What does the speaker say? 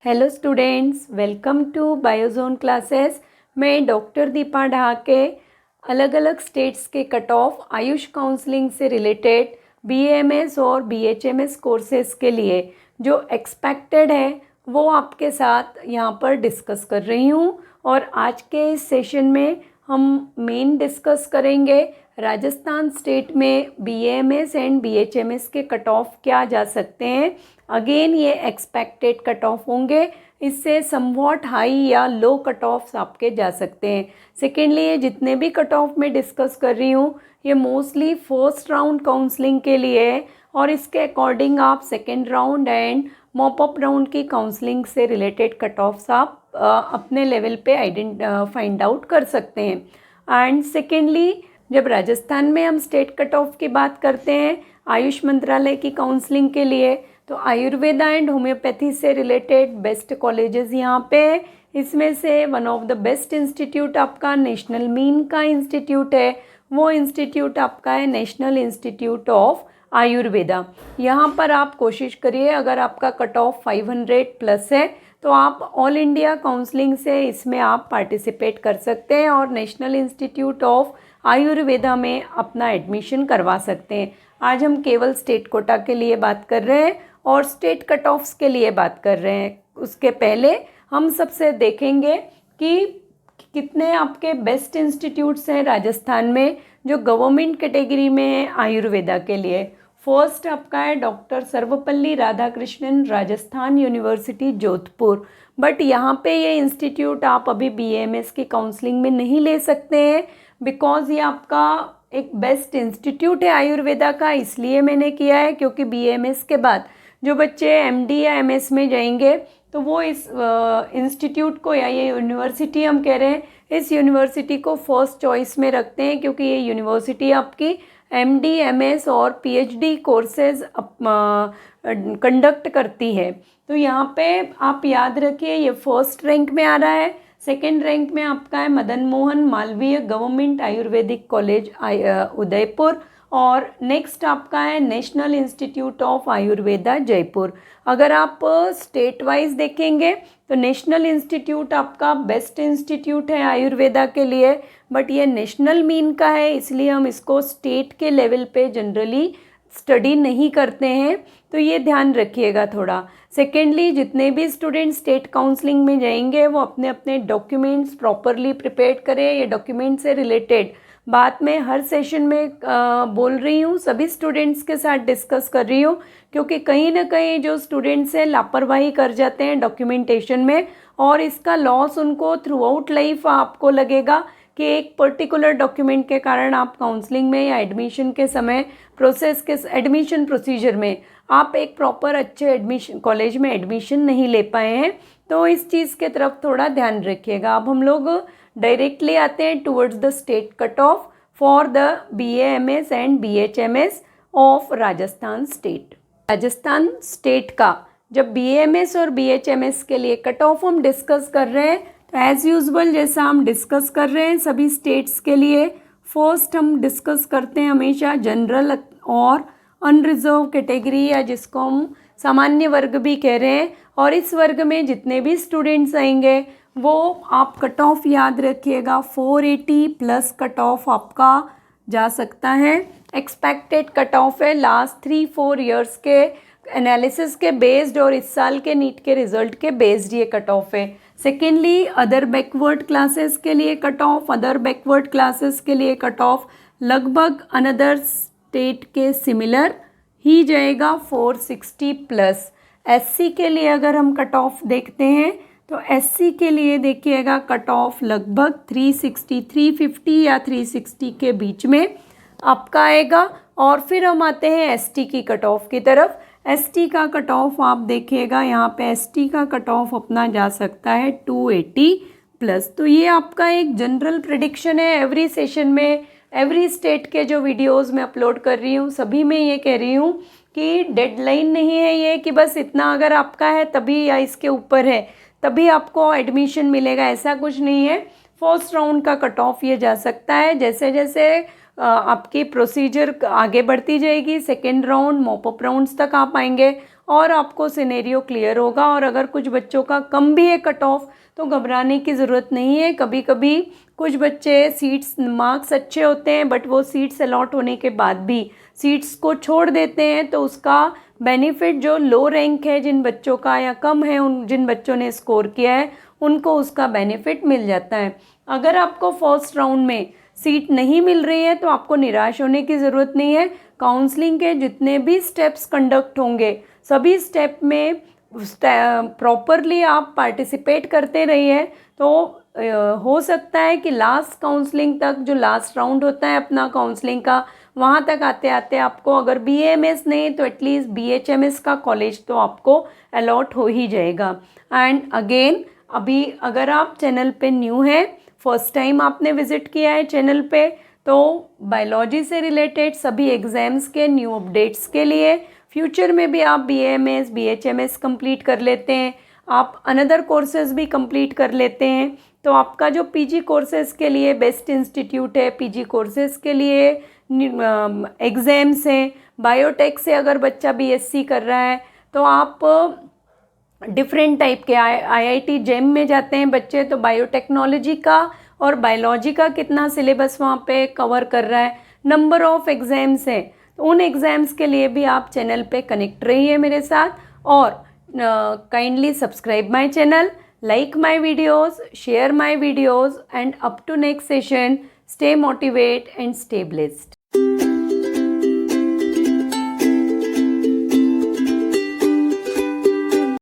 Hello students, welcome to Biozone classes. मैं doctor Deepa Dhake अलग अलग स्टेट्स के कट ऑफ आयुष काउंसलिंग से रिलेटेड बीएमएस और बीएचएमएस कोर्सेज के लिए जो एक्सपेक्टेड है वो आपके साथ यहाँ पर डिस्कस कर रही हूँ। और आज के इस सेशन में हम मेन डिस्कस करेंगे राजस्थान स्टेट में बीएमएस एंड बीएचएमएस के कट ऑफ क्या जा सकते हैं। अगेन ये एक्सपेक्टेड कट ऑफ होंगे, इससे समवॉट हाई या लो कट ऑफ्स आपके जा सकते हैं। सेकेंडली, ये जितने भी कट ऑफ में डिस्कस कर रही हूँ ये मोस्टली फर्स्ट राउंड काउंसलिंग के लिए है और इसके अकॉर्डिंग आप second round and mop up round की काउंसलिंग से रिलेटेड कट ऑफ्स आप अपने लेवल पे फाइंड आउट कर सकते हैं। एंड सेकेंडली, जब राजस्थान में हम स्टेट कट ऑफ की बात करते हैं आयुष मंत्रालय की काउंसलिंग के लिए, तो आयुर्वेदा एंड होम्योपैथी से रिलेटेड बेस्ट कॉलेजेस यहाँ पे है। इसमें से one of the best institute आपका नेशनल मीन का इंस्टीट्यूट है। वो इंस्टीट्यूट आपका है नेशनल इंस्टीट्यूट ऑफ आयुर्वेदा। यहाँ पर आप कोशिश करिए, अगर आपका कट ऑफ 500 प्लस है तो आप ऑल इंडिया काउंसलिंग से इसमें आप पार्टिसिपेट कर सकते हैं और नेशनल इंस्टीट्यूट ऑफ आयुर्वेदा में अपना एडमिशन करवा सकते हैं। आज हम केवल स्टेट कोटा के लिए बात कर रहे हैं और स्टेट कट ऑफ्स के लिए बात कर रहे हैं। उसके पहले हम सबसे देखेंगे कि कितने आपके बेस्ट इंस्टीट्यूट्स हैं राजस्थान में जो गवर्नमेंट कैटेगरी में है आयुर्वेदा के लिए। फर्स्ट आपका है doctor Sarvepalli Radhakrishnan Rajasthan university Jodhpur. But यहाँ पे ये इंस्टीट्यूट आप अभी बीएमएस की काउंसलिंग में नहीं ले सकते हैं बिकॉज ये आपका एक बेस्ट इंस्टीट्यूट है आयुर्वेदा का। इसलिए मैंने किया है क्योंकि बीएमएस के बाद जो बच्चे एमडी या एमएस में जाएंगे तो वो इस इंस्टीट्यूट को या ये यूनिवर्सिटी हम कह रहे हैं, इस यूनिवर्सिटी को फर्स्ट चॉइस में रखते हैं क्योंकि ये यूनिवर्सिटी आपकी एमडी, एमएस और पीएचडी कोर्सेज कंडक्ट करती है। तो यहाँ पे आप याद रखिए ये फर्स्ट रैंक में आ रहा है। सेकेंड रैंक में आपका है मदन मोहन मालवीय गवर्नमेंट आयुर्वेदिक कॉलेज उदयपुर और नेक्स्ट आपका है national institute of Ayurveda Jaipur. अगर आप स्टेट वाइज देखेंगे तो नेशनल इंस्टीट्यूट आपका बेस्ट इंस्टीट्यूट है आयुर्वेदा के लिए, बट ये नेशनल मीन का है इसलिए हम इसको स्टेट के लेवल पे जनरली स्टडी नहीं करते हैं, तो ये ध्यान रखिएगा थोड़ा। सेकेंडली, जितने भी स्टूडेंट स्टेट काउंसलिंग में जाएंगे वो अपने अपने डॉक्यूमेंट्स प्रॉपरली प्रिपेयर करें। ये डॉक्यूमेंट से रिलेटेड बात मैं हर सेशन में बोल रही हूँ, सभी स्टूडेंट्स के साथ डिस्कस कर रही हूँ क्योंकि कहीं ना कहीं जो स्टूडेंट्स हैं लापरवाही कर जाते हैं डॉक्यूमेंटेशन में और इसका लॉस उनको थ्रू आउट लाइफ आपको लगेगा कि एक पर्टिकुलर डॉक्यूमेंट के कारण आप काउंसलिंग में या एडमिशन के समय प्रोसेस के एडमिशन प्रोसीजर में आप एक प्रॉपर अच्छे एडमिशन कॉलेज में एडमिशन नहीं ले पाए हैं। तो इस चीज़ के तरफ थोड़ा ध्यान रखिएगा। अब हम लोग डायरेक्टली आते हैं towards the state cut off for the BMS and BHMS of Rajasthan state. Rajasthan state का जब बीएमएस और बीएचएमएस के लिए कट ऑफ हम डिस्कस कर रहे हैं तो एज़ यूजुअल जैसा हम डिस्कस कर रहे हैं सभी स्टेट्स के लिए, फर्स्ट हम डिस्कस करते हैं हमेशा जनरल और अनरिजर्व कैटेगरी या जिसको हम सामान्य वर्ग भी कह रहे हैं। और इस वर्ग में जितने भी स्टूडेंट्स आएंगे वो आप कट ऑफ याद रखिएगा 480 प्लस कट ऑफ आपका जा सकता है। एक्सपेक्टेड कट ऑफ है लास्ट 3-4 ईयर्स के एनालिसिस के बेस्ड और इस साल के नीट के रिजल्ट के बेस्ड ये कट ऑफ है। सेकेंडली, अदर बैकवर्ड क्लासेस के लिए cut off, other backward classes के लिए कट ऑफ लगभग अनदर स्टेट के सिमिलर ही जाएगा 460 प्लस। एससी के लिए अगर हम कट ऑफ देखते हैं तो एससी के लिए देखिएगा कट ऑफ लगभग 360, 350 या 360 के बीच में आपका आएगा। और फिर हम आते हैं एसटी की कट ऑफ की तरफ। एसटी का कट ऑफ आप देखिएगा यहाँ पे एसटी का कट ऑफ अपना जा सकता है 280 प्लस। तो ये आपका एक जनरल प्रेडिक्शन है। एवरी सेशन में एवरी स्टेट के जो वीडियोस मैं अपलोड कर रही हूँ सभी में ये कह रही हूँ कि डेडलाइन नहीं है ये कि बस इतना अगर आपका है तभी या इसके ऊपर है तभी आपको एडमिशन मिलेगा, ऐसा कुछ नहीं है। फर्स्ट राउंड का कट ऑफ ये जा सकता है। जैसे जैसे आपकी प्रोसीजर आगे बढ़ती जाएगी सेकेंड राउंड मॉपअप राउंड्स तक आप आएंगे और आपको सिनेरियो क्लियर होगा। और अगर कुछ बच्चों का कम भी है कट ऑफ तो घबराने की ज़रूरत नहीं है। कभी कभी कुछ बच्चे सीट्स मार्क्स अच्छे होते हैं बट वो सीट्स अलॉट होने के बाद भी सीट्स को छोड़ देते हैं, तो उसका बेनिफिट जो लो रैंक है जिन बच्चों का या कम है उन जिन बच्चों ने स्कोर किया है उनको उसका बेनिफिट मिल जाता है। अगर आपको फर्स्ट राउंड में सीट नहीं मिल रही है तो आपको निराश होने की ज़रूरत नहीं है। काउंसलिंग के जितने भी स्टेप्स कंडक्ट होंगे सभी स्टेप में प्रॉपरली आप पार्टिसिपेट करते रहिए, तो हो सकता है कि लास्ट काउंसलिंग तक, जो लास्ट राउंड होता है अपना काउंसलिंग का, वहाँ तक आते आते आपको अगर BAMS नहीं तो एटलीस्ट BHMS का कॉलेज तो आपको अलॉट हो ही जाएगा। एंड अगेन, अभी अगर आप चैनल पे न्यू हैं, फर्स्ट टाइम आपने विज़िट किया है चैनल पे, तो बायोलॉजी से रिलेटेड सभी एग्ज़ाम्स के न्यू अपडेट्स के लिए, फ्यूचर में भी आप BAMS BHMS कंप्लीट कर लेते हैं, आप अनदर कोर्सेज भी कंप्लीट कर लेते हैं, तो आपका जो PG कोर्सेज़ के लिए बेस्ट इंस्टीट्यूट है, PG कोर्सेज़ के लिए एग्ज़ाम्स हैं। बायोटेक से अगर बच्चा BSc कर रहा है तो आप डिफरेंट टाइप के IIT जेम में जाते हैं बच्चे, तो बायोटेक्नोलॉजी का और बायोलॉजी का कितना सिलेबस वहाँ पे कवर कर रहा है, नंबर ऑफ एग्ज़ाम्स हैं, तो उन एग्ज़ाम्स के लिए भी आप चैनल पे कनेक्ट रहिए मेरे साथ। और kindly subscribe my channel, like my videos, share my videos, and up to next session, stay motivated and stay blessed.